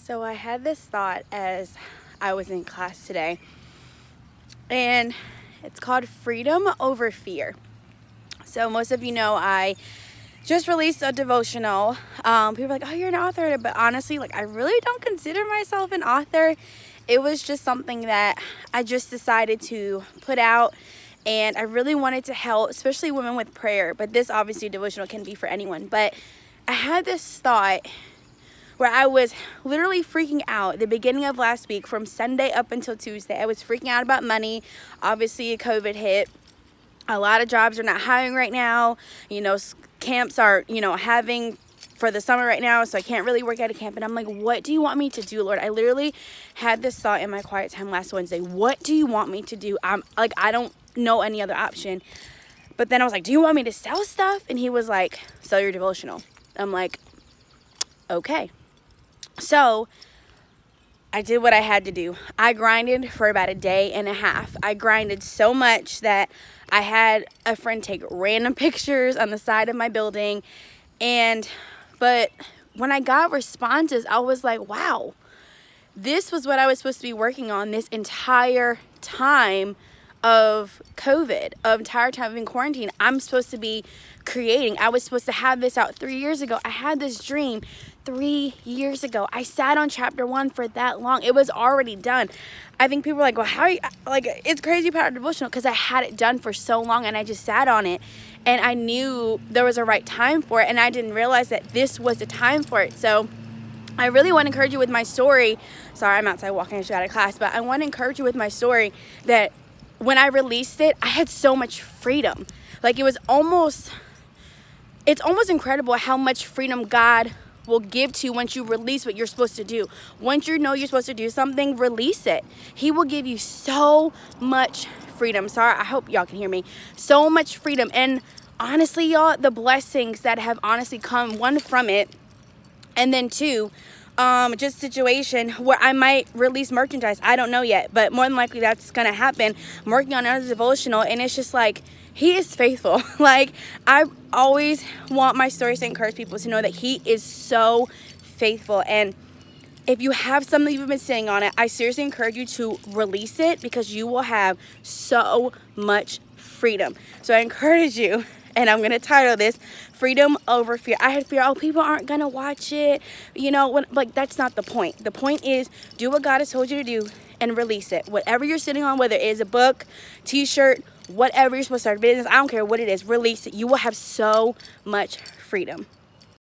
So I had this thought as I was in class today, and it's called freedom over fear. So most of you know I just released a devotional. People are like, oh, you're an author, but honestly, I really don't consider myself an author. It was just something that I just decided to put out, and I really wanted to help, especially women with prayer. But this obviously devotional can be for anyone. But I had this thought where I was literally freaking out the beginning of last week from Sunday up until Tuesday. I was freaking out about money. Obviously, COVID hit. A lot of jobs are not hiring right now. Camps are, having for the summer right now, so I can't really work at a camp. And I'm like, what do you want me to do, Lord? I literally had this thought in my quiet time last Wednesday. What do you want me to do? I don't know any other option. But then I was like, do you want me to sell stuff? And he was like, sell your devotional. I'm like, okay. So I did what I had to do. I grinded for about a day and a half. I grinded so much that I had a friend take random pictures on the side of my building. But when I got responses, I was like, wow, this was what I was supposed to be working on this entire time of COVID, entire time of in quarantine. I'm supposed to be creating. I was supposed to have this out 3 years ago. I had this dream 3 years ago. I sat on chapter 1 for that long. It was already done. I think people are like, well, how are you, it's crazy about a devotional, because I had it done for so long and I just sat on it and I knew there was a right time for it, and I didn't realize that this was the time for it. So I really want to encourage you with my story. Sorry, I'm outside walking, I just got out of class, but I want to encourage you with my story that when I released it, I had so much freedom. It's almost incredible how much freedom God will give to you once you release what you're supposed to do. Once you know you're supposed to do something, release it. He will give you so much freedom. Sorry, I hope y'all can hear me. So much freedom. And honestly, y'all, the blessings that have honestly come, one, from it, and then two, just situation where I might release merchandise. I don't know yet, but more than likely that's gonna happen. I'm working on another devotional, and it's just like, he is faithful. I always want my stories to encourage people to know that he is so faithful. And if you have something you've been sitting on it, I seriously encourage you to release it, because you will have so much freedom. So I encourage you, and I'm going to title this Freedom Over Fear. I had fear, people aren't going to watch it. That's not the point. The point is, do what God has told you to do and release it. Whatever you're sitting on, whether it is a book, t-shirt, whatever you're supposed to start a business, I don't care what it is, release it. You will have so much freedom.